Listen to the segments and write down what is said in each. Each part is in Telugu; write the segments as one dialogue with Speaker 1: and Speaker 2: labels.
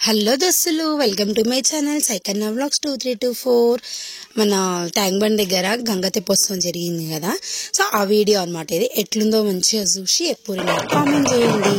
Speaker 1: హలో దోస్తులు, welcome to my channel Saikanna vlogs 2324. మన ట్యాంక్ బండ్ దగ్గర గంగ తెప్పోత్సవం జరిగింది కదా. సో ఆ వీడియో అనమాట. ఇది ఎట్లుందో మంచిగా చూసి ఎప్పుడు కామెంట్ చేయండి.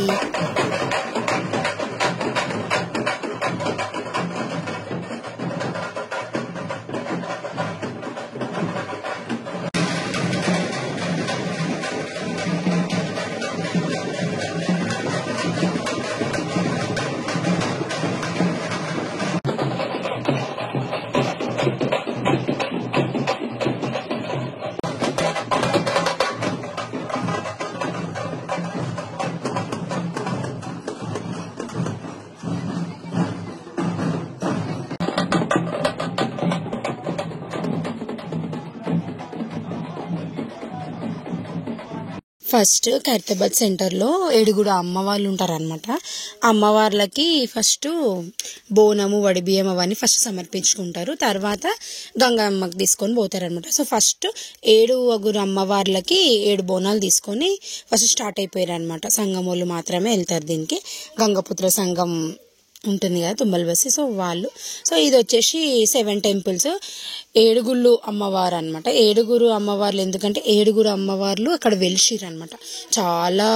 Speaker 1: ఫస్ట్ ఖైరతాబాద్ సెంటర్లో 7 అమ్మవార్లు ఉంటారనమాట. అమ్మవార్లకి ఫస్ట్ బోనము వడిబియ్యం అవన్నీ ఫస్ట్ సమర్పించుకుంటారు. తర్వాత గంగమ్మకి తీసుకొని పోతారనమాట. సో ఫస్ట్ 7 అమ్మవార్లకి 7 బోనాలు తీసుకొని ఫస్ట్ స్టార్ట్ అయిపోయారు అనమాట. సంఘం వాళ్ళు మాత్రమే వెళ్తారు దీనికి. గంగపుత్ర సంఘం ఉంటుంది కదా, తుమ్మల బస్సి. సో వాళ్ళు ఇది వచ్చేసి 7 టెంపుల్స్, 7 అమ్మవారు అనమాట. 7 అమ్మవార్లు ఎందుకంటే 7 అమ్మవార్లు అక్కడ వెలిసిరు అనమాట. చాలా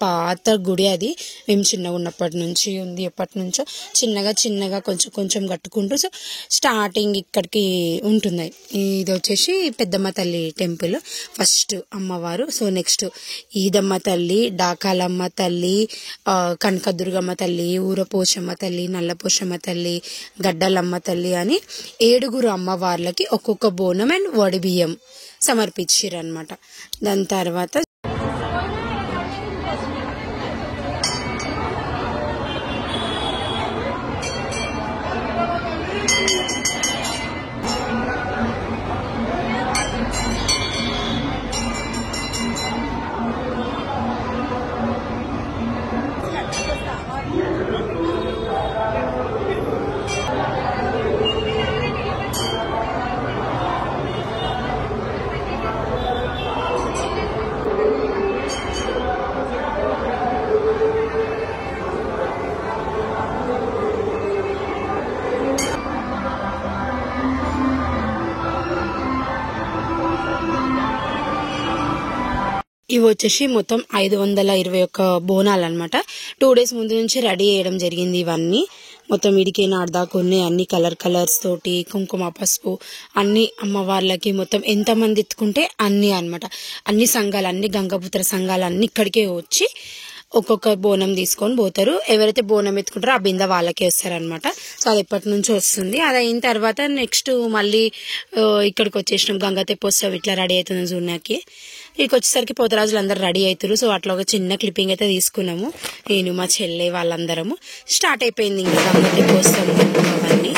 Speaker 1: పాత గుడి అది. మేము చిన్నగా ఉన్నప్పటి నుంచి ఉంది. ఎప్పటి నుంచో చిన్నగా కొంచెం కట్టుకుంటూ సో స్టార్టింగ్ ఇక్కడికి ఉంటుంది. ఇది వచ్చేసి పెద్దమ్మ తల్లి టెంపుల్ ఫస్ట్ అమ్మవారు. సో నెక్స్ట్ ఈదమ్మ తల్లి, డాకాలమ్మ తల్లి, కనకదుర్గమ్మ తల్లి, ఊరపోషమ్మ తల్లి, నల్లపోషమ్మ తల్లి, గడ్డలమ్మ తల్లి అని 7 అమ్మవార్లకి ఒక్కొక్క బోనం అండ్ వడిబియ్యం సమర్పించారు అనమాట. దాని తర్వాత ఇవి వచ్చేసి మొత్తం 521 బోనాలు అనమాట. 2 days ముందు నుంచి రెడీ చేయడం జరిగింది. ఇవన్నీ మొత్తం ఇడికే నాడదాకుని అన్ని కలర్స్ తోటి కుంకుమ పసుపు అన్ని అమ్మవార్లకి మొత్తం ఎంతమంది ఎత్తుకుంటే అన్ని అనమాట. అన్ని సంఘాలు, అన్ని గంగపుత్ర సంఘాలు అన్ని ఇక్కడికే వచ్చి ఒక్కొక్క బోనం తీసుకొని పోతారు. ఎవరైతే బోనం ఎత్తుకుంటారో ఆ బిందె వాళ్ళకే వస్తారనమాట. సో అది ఎప్పటి నుంచో వస్తుంది. అది అయిన తర్వాత నెక్స్ట్ మళ్ళీ ఇక్కడికి వచ్చేసినాం. గంగ తెప్పోత్సవం ఇట్లా రెడీ అవుతుంది జూనాకి. ఇక్కడికి వచ్చేసరికి పోతరాజులు అందరు రెడీ అవుతారు. సో అట్లా ఒక చిన్న క్లిప్పింగ్ అయితే తీసుకున్నాము. నేను మా చెల్లె వాళ్ళందరము. స్టార్ట్ అయిపోయింది ఇంకా గంగ తెప్పోత్సవం అవన్నీ.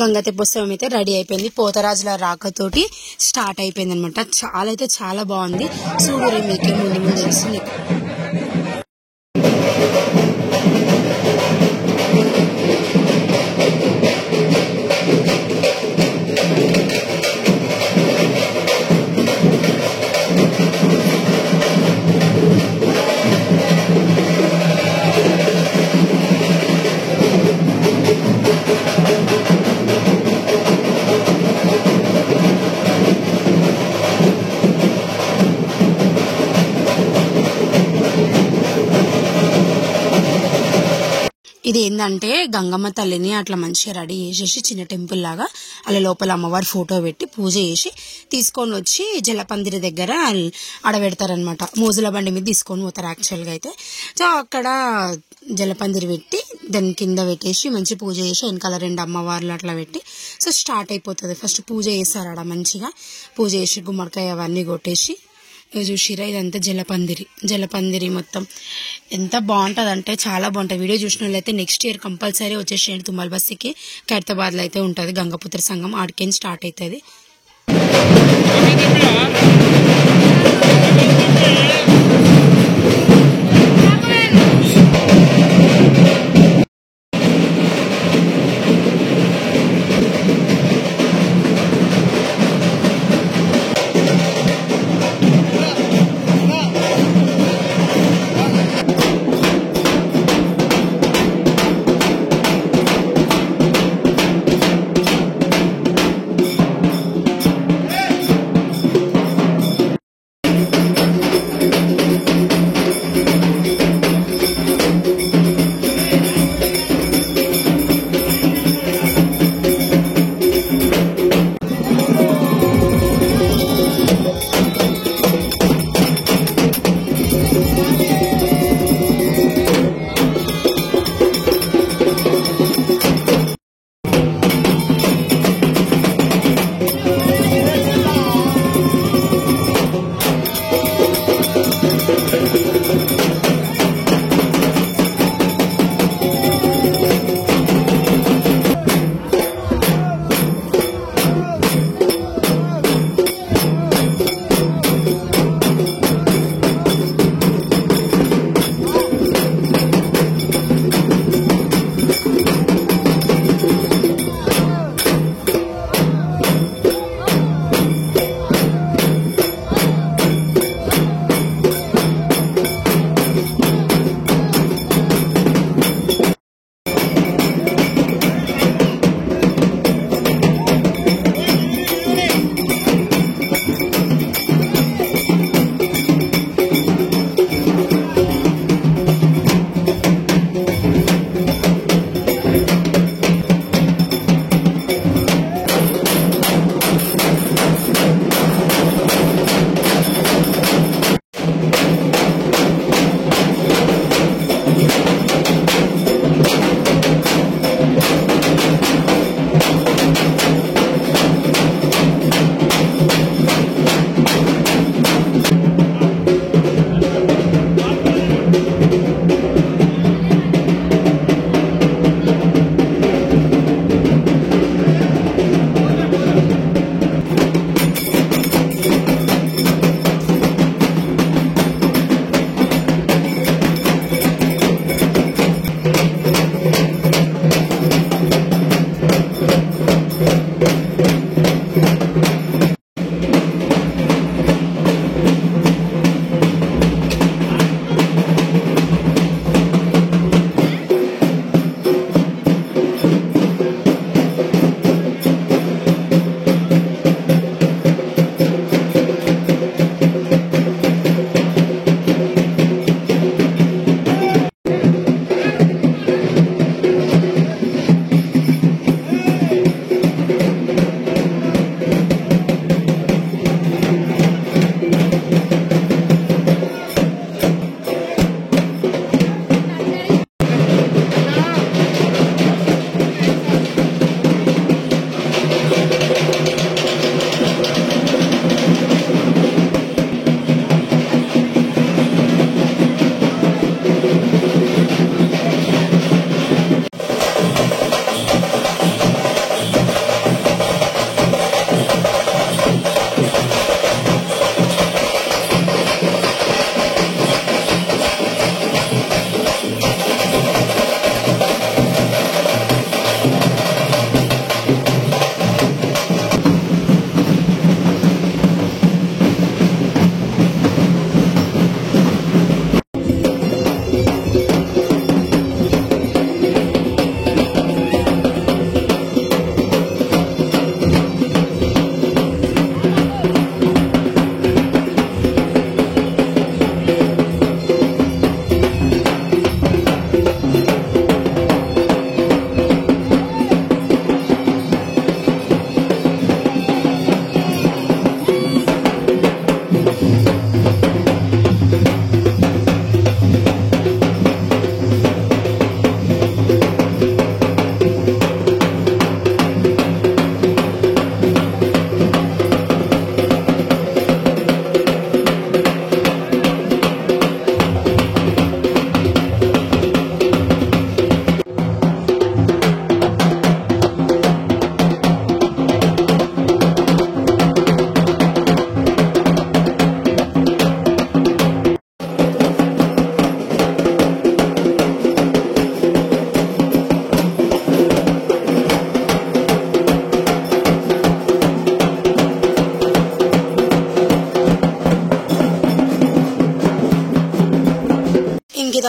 Speaker 1: గంగ తెప్పోత్సవం అయితే రెడీ అయిపోయింది. పోతరాజుల రాకతోటి స్టార్ట్ అయిపోయింది అనమాట. చాలా అయితే చాలా బాగుంది. చూడరే మీకే ముందు ముందు తెలుస్తుంది. ఇది ఏంటంటే గంగమ్మ తల్లిని అట్లా మంచిగా రెడీ చేసేసి చిన్న టెంపుల్ లాగా అలా లోపల అమ్మవారి ఫోటో పెట్టి పూజ చేసి తీసుకొని వచ్చి జలపందిరి దగ్గర ఆడబెడతారనమాట. మోజుల బండి మీద తీసుకొని పోతారు యాక్చువల్గా అయితే. సో అక్కడ జలపందిరి పెట్టి దాని కింద పెట్టేసి మంచి పూజ చేసి వెనకాల 2 అమ్మవార్లు అట్లా పెట్టి సో స్టార్ట్ అయిపోతుంది. ఫస్ట్ పూజ చేస్తారు ఆడ మంచిగా. పూజ చేసి గుమ్మడికాయ అవన్నీ కొట్టేసి చూసిరా ఇదంతా జలపందిరి మొత్తం ఎంత బాగుంటుంది అంటే చాలా బాగుంటుంది. వీడియో చూసిన వాళ్ళైతే నెక్స్ట్ ఇయర్ కంపల్సరీ వచ్చేసేయండి. తుమ్మల బస్సుకి ఖైరతాబాద్లో అయితే ఉంటుంది. గంగపుత్ర సంఘం ఆడికేం స్టార్ట్ అవుతుంది.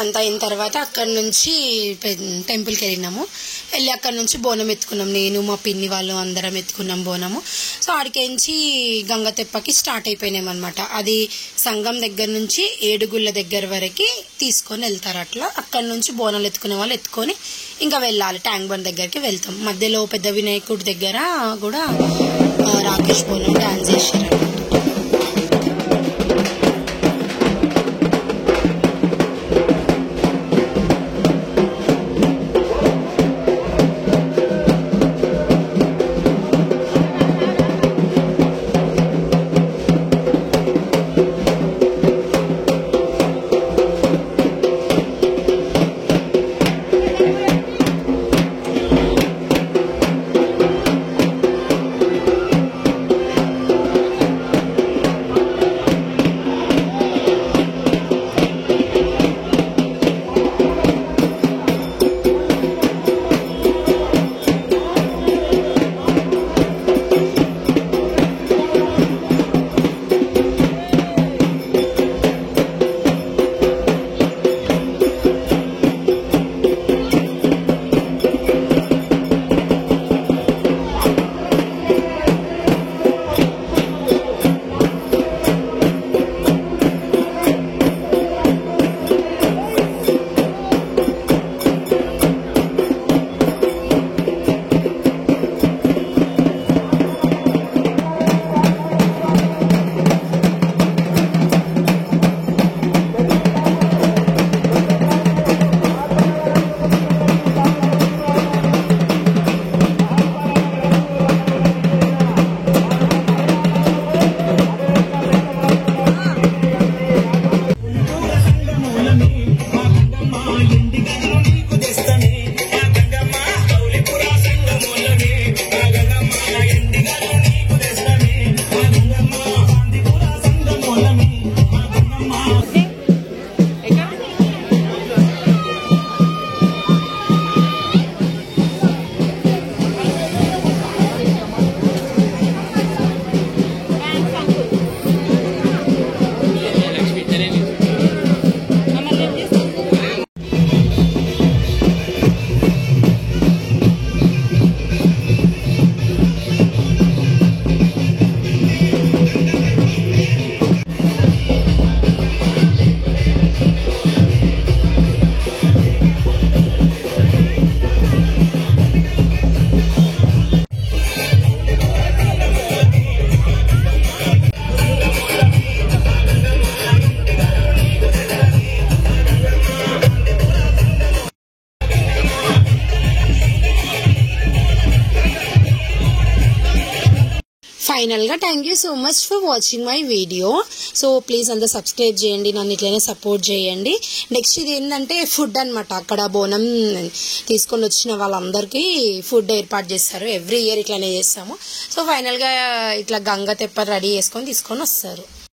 Speaker 1: అదంతా అయిన తర్వాత అక్కడ నుంచి టెంపుల్కి వెళ్ళినాము. వెళ్ళి అక్కడ నుంచి బోనం ఎత్తుకున్నాం. నేను మా పిన్ని వాళ్ళు అందరం ఎత్తుకున్నాం బోనము. So ఆడికించి గంగతెప్పకి start అయిపోయినామన్నమాట. అది సంఘం దగ్గర నుంచి ఏడుగుళ్ళ దగ్గర వరకు తీసుకొని వెళ్తారు. అట్లా అక్కడ నుంచి బోనాలు ఎత్తుకునే వాళ్ళు ఎత్తుకొని ఇంకా వెళ్ళాలి. ట్యాంక్ బండ్ దగ్గరికి వెళ్తాం. మధ్యలో పెద్ద వినాయకుడి దగ్గర కూడా రాకేష్ బోనం డాన్స్ చేశారు. ఫైనల్గా thank you so much for watching my video. So please అందరూ సబ్స్క్రైబ్ చేయండి, నన్ను ఇట్లనే సపోర్ట్ చేయండి. నెక్స్ట్ ఇది ఏంటంటే ఫుడ్ అనమాట. అక్కడ బోనం తీసుకొని వచ్చిన వాళ్ళందరికీ ఫుడ్ ఏర్పాటు చేస్తారు. ఎవ్రీ ఇయర్ ఇట్లానే చేస్తాము. సో ఫైనల్గా ఇట్లా గంగ తెప్ప రెడీ చేసుకొని తీసుకొని వస్తారు.